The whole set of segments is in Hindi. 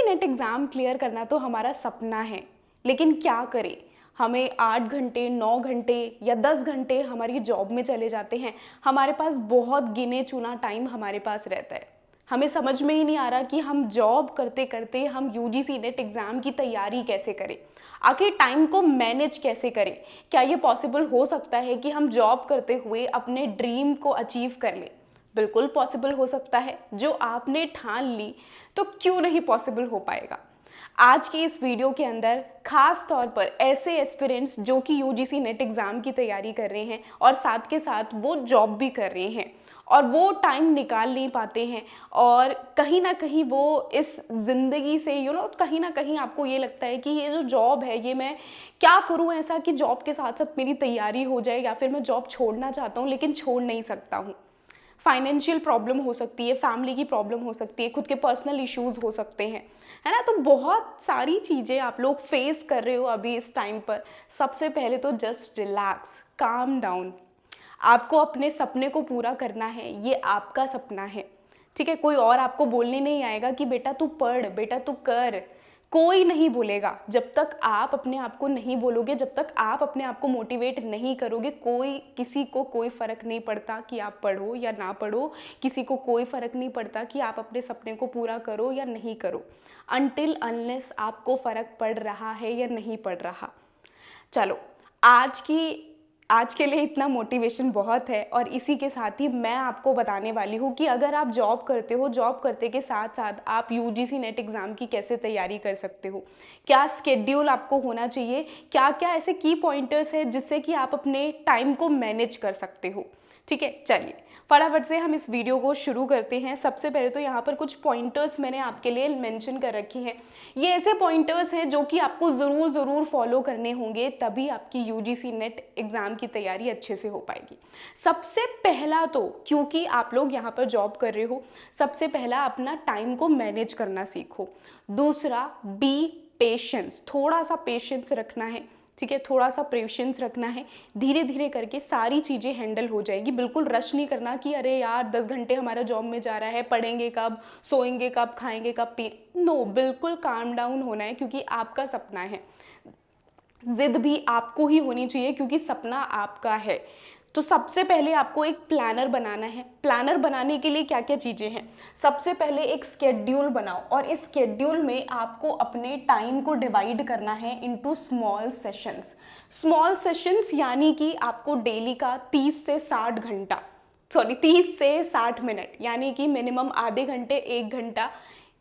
नेट एग्ज़ाम क्लियर करना तो हमारा सपना है, लेकिन क्या करें? हमें 8 घंटे, 9 घंटे या 10 घंटे हमारी जॉब में चले जाते हैं। हमारे पास बहुत गिने चुना टाइम हमारे पास रहता है। हमें समझ में ही नहीं आ रहा कि हम जॉब करते करते हम यूजीसी नेट एग्ज़ाम की तैयारी कैसे करें, आखिर टाइम को मैनेज कैसे करें। क्या ये पॉसिबल हो सकता है कि हम जॉब करते हुए अपने ड्रीम को अचीव कर लें? बिल्कुल पॉसिबल हो सकता है। जो आपने ठान ली तो क्यों नहीं पॉसिबल हो पाएगा। आज की इस वीडियो के अंदर खास तौर पर ऐसे एस्पिरेंट्स जो कि यूजीसी नेट एग्ज़ाम की तैयारी कर रहे हैं और साथ के साथ वो जॉब भी कर रहे हैं और वो टाइम निकाल नहीं पाते हैं, और कहीं ना कहीं वो इस ज़िंदगी से कहीं ना कहीं आपको ये लगता है कि ये जो जॉब है ये मैं क्या करूँ ऐसा कि जॉब के साथ साथ मेरी तैयारी हो जाए, या फिर मैं जॉब छोड़ना चाहता हूँ लेकिन छोड़ नहीं सकता हूँ। फाइनेंशियल प्रॉब्लम हो सकती है, फैमिली की प्रॉब्लम हो सकती है, खुद के पर्सनल इश्यूज़ हो सकते हैं, है ना। तो बहुत सारी चीज़ें आप लोग फेस कर रहे हो अभी इस टाइम पर। सबसे पहले तो जस्ट रिलैक्स, काम डाउन। आपको अपने सपने को पूरा करना है, ये आपका सपना है, ठीक है। कोई और आपको बोलने नहीं आएगा कि बेटा तू पढ़, बेटा तू कर। कोई नहीं बोलेगा जब तक आप अपने आप को नहीं बोलोगे, जब तक आप अपने आप को मोटिवेट नहीं करोगे। कोई किसी को कोई फ़र्क नहीं पड़ता कि आप पढ़ो या ना पढ़ो, किसी को कोई फ़र्क नहीं पड़ता कि आप अपने सपने को पूरा करो या नहीं करो, अनटिल अनलेस आपको फ़र्क पड़ रहा है या नहीं पड़ रहा। चलो, आज के लिए इतना मोटिवेशन बहुत है, और इसी के साथ ही मैं आपको बताने वाली हूँ कि अगर आप जॉब करते हो, जॉब करते के साथ साथ आप यूजीसी नेट एग्ज़ाम की कैसे तैयारी कर सकते हो, क्या स्केड्यूल आपको होना चाहिए, क्या क्या ऐसे की पॉइंटर्स हैं जिससे कि आप अपने टाइम को मैनेज कर सकते हो। ठीक है, चलिए फटाफट से हम इस वीडियो को शुरू करते हैं। सबसे पहले तो यहाँ पर कुछ पॉइंटर्स मैंने आपके लिए मेंशन कर रखी हैं। ये ऐसे पॉइंटर्स हैं जो कि आपको ज़रूर फॉलो करने होंगे, तभी आपकी यूजीसी नेट एग्ज़ाम की तैयारी अच्छे से हो पाएगी। सबसे पहला तो, क्योंकि आप लोग यहाँ पर जॉब कर रहे हो, सबसे पहला अपना टाइम को मैनेज करना सीखो। दूसरा, बी पेशेंस, थोड़ा सा पेशेंस रखना है, ठीक है, थोड़ा सा पेशेंस रखना है। धीरे धीरे करके सारी चीज़ें हैंडल हो जाएगी। बिल्कुल रश नहीं करना कि अरे यार 10 घंटे हमारा जॉब में जा रहा है, पढ़ेंगे कब, सोएंगे कब, खाएंगे कब, नो, बिल्कुल काम डाउन होना है, क्योंकि आपका सपना है। जिद भी आपको ही होनी चाहिए क्योंकि सपना आपका है। तो सबसे पहले आपको एक प्लानर बनाना है। प्लानर बनाने के लिए क्या क्या चीज़ें हैं? सबसे पहले एक स्केड्यूल बनाओ, और इस स्केड्यूल में आपको अपने टाइम को डिवाइड करना है into small sessions. Small sessions यानी कि आपको डेली का 30 से 60 मिनट, यानी कि मिनिमम आधे घंटे 1 घंटा,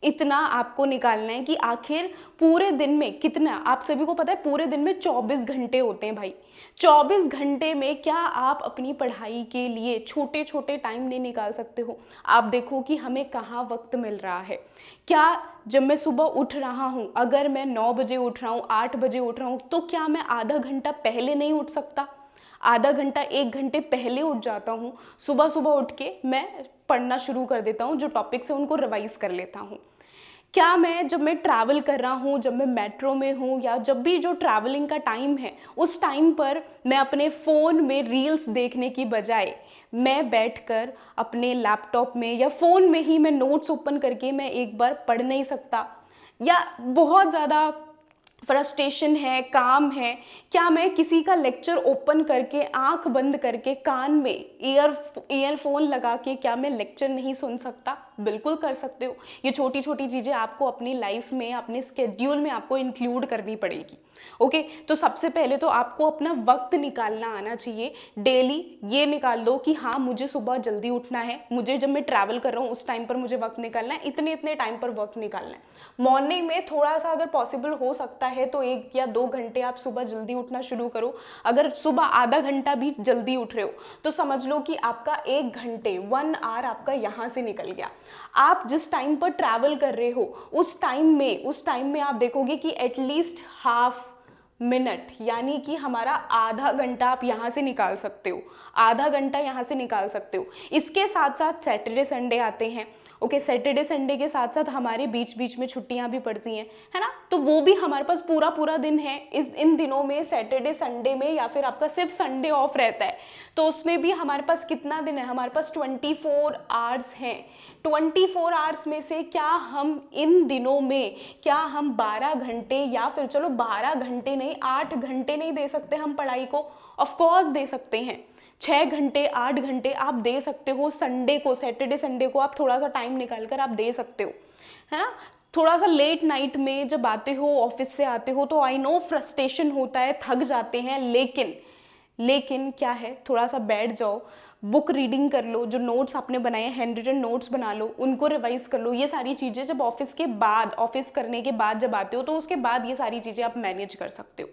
इतना आपको निकालना है कि आखिर पूरे दिन में कितना। आप सभी को पता है पूरे दिन में 24 घंटे होते हैं भाई। 24 घंटे में क्या आप अपनी पढ़ाई के लिए छोटे छोटे टाइम नहीं निकाल सकते हो? आप देखो कि हमें कहाँ वक्त मिल रहा है। क्या जब मैं सुबह उठ रहा हूँ, अगर मैं 9 बजे उठ रहा हूँ, 8 बजे उठ रहा हूँ, तो क्या मैं आधा घंटा पहले नहीं उठ सकता? आधा घंटा 1 घंटे पहले उठ जाता हूँ। सुबह सुबह उठ के मैं पढ़ना शुरू कर देता हूँ, जो टॉपिक्स है उनको रिवाइज कर लेता हूँ। क्या मैं जब मैं ट्रैवल कर रहा हूँ, जब मैं मेट्रो में हूँ, या जब भी जो ट्रैवलिंग का टाइम है, उस टाइम पर मैं अपने फ़ोन में रील्स देखने की बजाय मैं बैठकर अपने लैपटॉप में या फ़ोन में ही मैं नोट्स ओपन करके मैं एक बार पढ़ नहीं सकता? या बहुत ज़्यादा फ्रस्ट्रेशन है, काम है, क्या मैं किसी का लेक्चर ओपन करके आंख बंद करके कान में ईयरफोन लगा के क्या मैं लेक्चर नहीं सुन सकता? बिल्कुल कर सकते हो। ये छोटी छोटी चीज़ें आपको अपनी लाइफ में, अपने स्केड्यूल में आपको इंक्लूड करनी पड़ेगी। ओके, तो सबसे पहले तो आपको अपना वक्त निकालना आना चाहिए। डेली ये निकाल लो कि हाँ, मुझे सुबह जल्दी उठना है, मुझे जब मैं ट्रैवल कर रहा हूँ उस टाइम पर मुझे वक्त निकालना है, इतने इतने टाइम पर वक्त निकालना है। मॉर्निंग में थोड़ा सा अगर पॉसिबल हो सकता है तो 1 या 2 घंटे आप सुबह जल्दी उठना शुरू करो। अगर सुबह आधा घंटा भी जल्दी उठ रहे हो तो समझ लो कि आपका 1 घंटे 1 आवर आपका यहाँ से निकल गया। आप जिस टाइम पर ट्रैवल कर रहे हो उस टाइम में आप देखोगे कि एटलीस्ट हाफ मिनट, यानी कि हमारा आधा घंटा आप यहाँ से निकाल सकते हो, आधा घंटा यहाँ से निकाल सकते हो। इसके साथ साथ सैटरडे संडे आते हैं। ओके, सैटरडे संडे के साथ साथ हमारे बीच बीच में छुट्टियां भी पड़ती हैं, है ना, तो वो भी हमारे पास पूरा पूरा दिन है। इन दिनों में सैटरडे संडे में, या फिर आपका सिर्फ संडे ऑफ रहता है, तो उसमें भी हमारे पास कितना दिन है? हमारे पास 24 आवर्स हैं। 24 आवर्स में से क्या हम इन दिनों में क्या हम 12 घंटे या फिर चलो 12 घंटे नहीं 8 घंटे नहीं दे सकते हम पढ़ाई को? ऑफ कोर्स दे सकते हैं। 6 घंटे 8 घंटे आप दे सकते हो। संडे को, सैटरडे संडे को आप थोड़ा सा टाइम निकाल कर आप दे सकते हो, है ना। थोड़ा सा लेट नाइट में जब आते हो, ऑफिस से आते हो, तो आई नो फ्रस्ट्रेशन होता है, थक जाते हैं, लेकिन क्या है, थोड़ा सा बैठ जाओ, बुक रीडिंग कर लो, जो नोट्स आपने बनाए हैं हैंड रिटन नोट्स बना लो, उनको रिवाइज कर लो। ये सारी चीज़ें जब ऑफिस करने के बाद जब आते हो तो उसके बाद ये सारी चीज़ें आप मैनेज कर सकते हो।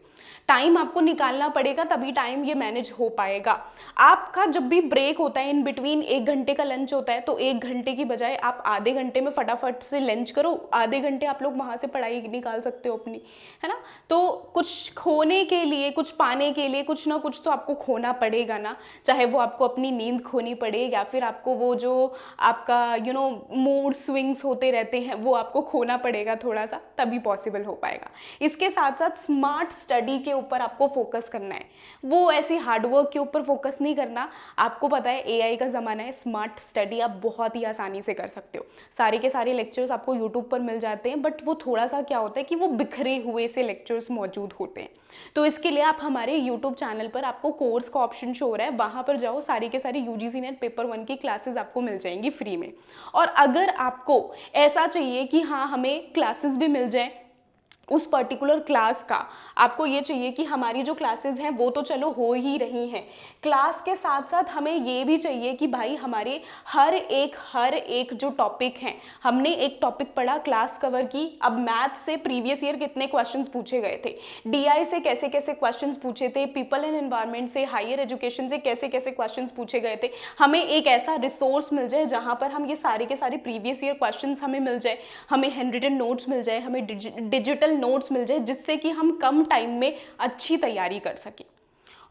टाइम आपको निकालना पड़ेगा, तभी टाइम ये मैनेज हो पाएगा। आपका जब भी ब्रेक होता है, इन बिटवीन 1 घंटे का लंच होता है, तो 1 घंटे की बजाय आप आधे घंटे में फटाफट से लंच करो, आधे घंटे आप लोग वहाँ से पढ़ाई निकाल सकते हो अपनी, है ना। तो कुछ खोने के लिए, कुछ पाने के लिए कुछ ना कुछ तो आपको खोना पड़ेगा ना, चाहे वो आपको अपनी नींद खोनी पड़े या फिर आपको वो जो आपका मूड स्विंग्स होते रहते हैं वो आपको खोना पड़ेगा थोड़ा सा, तभी पॉसिबल हो पाएगा। इसके साथ साथ स्मार्ट स्टडी के ऊपर आपको फोकस करना है, वो ऐसी हार्डवर्क के ऊपर फोकस नहीं करना। आपको पता है एआई का ज़माना है, स्मार्ट स्टडी आप बहुत ही आसानी से कर सकते हो। सारे के सारे लेक्चर्स आपको यूट्यूब पर मिल जाते हैं, बट वो थोड़ा सा क्या होता है कि वो बिखरे हुए से लेक्चर्स मौजूद होते हैं। तो इसके लिए आप हमारे यूट्यूब चैनल पर आपको कोर्स का ऑप्शन शो हो रहा है, वहाँ पर जाओ, सारी के सारी यूजीसी नेट पेपर 1 की क्लासेस आपको मिल जाएंगी फ्री में। और अगर आपको ऐसा चाहिए कि हाँ हमें क्लासेस भी मिल जाए उस पर्टिकुलर क्लास का, आपको ये चाहिए कि हमारी जो क्लासेस हैं वो तो चलो हो ही रही हैं, क्लास के साथ साथ हमें ये भी चाहिए कि भाई हमारे हर एक जो टॉपिक हैं, हमने एक टॉपिक पढ़ा, क्लास कवर की, अब मैथ से प्रीवियस ईयर कितने क्वेश्चंस पूछे गए थे, डीआई से कैसे कैसे क्वेश्चंस पूछे थे, पीपल एंड एनवायरनमेंट से, हायर एजुकेशन से कैसे कैसे क्वेश्चंस पूछे गए थे, हमें एक ऐसा रिसोर्स मिल जाए जहाँ पर हम ये सारे के सारे प्रीवियस ईयर क्वेश्चंस हमें मिल जाए, हमें हैंड रिटन नोट्स मिल जाए, हमें डिजिटल नोट्स मिल जाए, जिससे कि हम कम टाइम में अच्छी तैयारी कर सकें।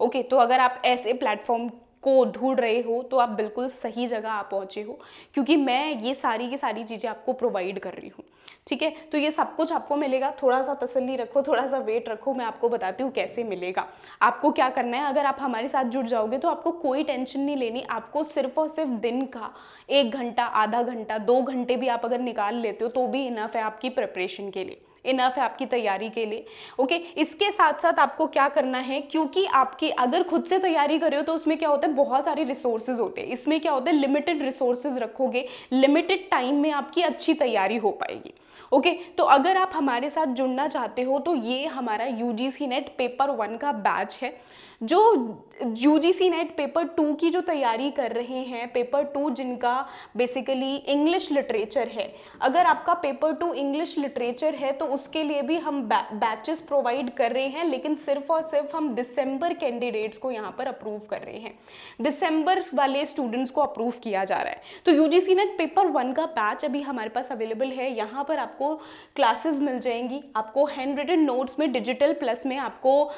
ओके, तो अगर आप ऐसे प्लेटफॉर्म को ढूंढ रहे हो तो आप बिल्कुल सही जगह आप पहुंचे हो, क्योंकि मैं ये सारी की सारी चीज़ें आपको प्रोवाइड कर रही हूँ। ठीक है, तो ये सब कुछ आपको मिलेगा, थोड़ा सा तसल्ली रखो, थोड़ा सा वेट रखो, मैं आपको बताती हूँ कैसे मिलेगा। आपको क्या करना है, अगर आप हमारे साथ जुड़ जाओगे तो आपको कोई टेंशन नहीं लेनी, आपको सिर्फ और सिर्फ दिन का 1 घंटा, आधा घंटा, 2 घंटे भी आप अगर निकाल लेते हो तो भी इनफ है आपकी प्रिपरेशन के लिए, इनफ है आपकी तैयारी के लिए। ओके, इसके साथ साथ आपको क्या करना है, क्योंकि आपकी अगर खुद से तैयारी कर रहे हो तो उसमें क्या होता है, बहुत सारे रिसोर्सेज होते हैं, इसमें क्या होता है, लिमिटेड रिसोर्सेज रखोगे, लिमिटेड टाइम में आपकी अच्छी तैयारी हो पाएगी। ओके, तो अगर आप हमारे साथ जुड़ना चाहते हो तो ये हमारा यूजीसी नेट पेपर 1 का बैच है। जो यूजीसी नेट पेपर 2 की जो तैयारी कर रहे हैं, पेपर 2 जिनका बेसिकली इंग्लिश लिटरेचर है, अगर आपका पेपर 2 इंग्लिश लिटरेचर है तो उसके लिए भी हम बैचेस प्रोवाइड कर रहे हैं, लेकिन सिर्फ और सिर्फ हम दिसंबर कैंडिडेट्स को यहाँ पर अप्रूव कर रहे हैं, दिसंबर वाले स्टूडेंट्स को अप्रूव किया जा रहा है। तो यूजीसी नेट पेपर 1 का बैच अभी हमारे पास अवेलेबल है, यहाँ पर आपको क्लासेस मिल जाएंगी, आपको हैंड रिटन नोट्स में डिजिटल प्लस में आपको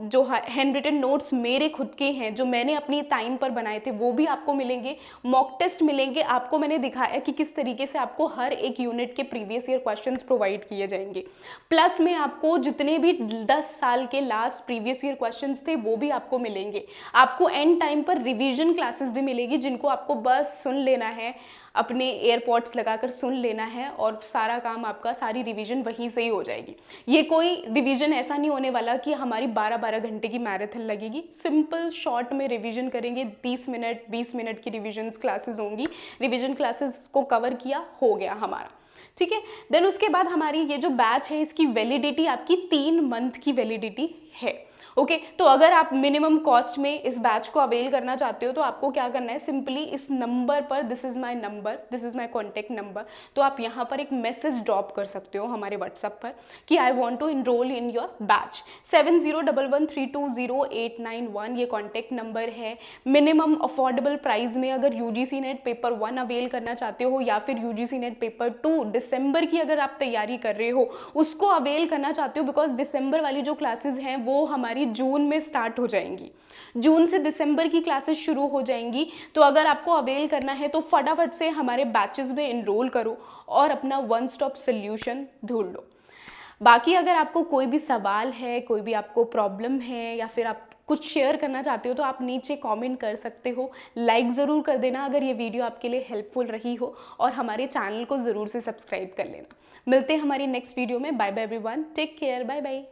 जो हैंड रिटन नोट्स मेरे खुद के हैं जो मैंने अपनी टाइम पर बनाए थे वो भी आपको मिलेंगे, मॉक टेस्ट मिलेंगे, आपको मैंने दिखाया कि किस तरीके से आपको हर एक यूनिट के प्रीवियस ईयर क्वेश्चंस प्रोवाइड किए जाएंगे, प्लस में आपको जितने भी 10 साल के लास्ट प्रीवियस ईयर क्वेश्चंस थे वो भी आपको मिलेंगे, आपको एंड टाइम पर रिवीजन क्लासेस भी मिलेगी जिनको आपको बस सुन लेना है, अपने एयरपॉड्स लगाकर सुन लेना है और सारा काम आपका, सारी रिवीजन वहीं से ही हो जाएगी। ये कोई रिवीजन ऐसा नहीं होने वाला कि हमारी 12-12 घंटे की मैराथन लगेगी, सिंपल शॉर्ट में रिवीजन करेंगे, 30 मिनट 20 मिनट की रिवीजन क्लासेस होंगी, रिवीजन क्लासेस को कवर किया, हो गया हमारा। ठीक है, देन उसके बाद हमारी ये जो बैच है इसकी वैलिडिटी आपकी 3 मंथ की वैलिडिटी है। ओके, तो अगर आप मिनिमम कॉस्ट में इस बैच को अवेल करना चाहते हो तो आपको क्या करना है, सिंपली इस नंबर पर, this is my number, this is my contact number, तो आप यहाँ पर एक मैसेज ड्रॉप कर सकते हो हमारे व्हाट्सएप पर कि I want to enroll in your batch. 7011320891 ये कॉन्टैक्ट नंबर है। मिनिमम अफोर्डेबल प्राइस में अगर यूजीसी नेट पेपर 1 अवेल करना चाहते हो या फिर यूजीसी नेट पेपर 2 दिसंबर की अगर आप तैयारी कर रहे हो उसको अवेल करना चाहते हो, बिकॉज दिसंबर वाली जो क्लासेस हैं वो हमारी जून में स्टार्ट हो जाएंगी, जून से दिसंबर की क्लासेस शुरू हो जाएंगी, तो अगर आपको अवेल करना है तो फटाफट से हमारे बैचेस में इनरोल करो और अपना वन स्टॉप सोल्यूशन ढूंढ लो। बाकी अगर आपको कोई भी सवाल है, कोई भी आपको प्रॉब्लम है या फिर आप कुछ शेयर करना चाहते हो तो आप नीचे कमेंट कर सकते हो। लाइक ज़रूर कर देना अगर ये वीडियो आपके लिए हेल्पफुल रही हो, और हमारे चैनल को ज़रूर से सब्सक्राइब कर लेना। मिलते हैं हमारी नेक्स्ट वीडियो में। Bye bye everyone, take care, bye bye.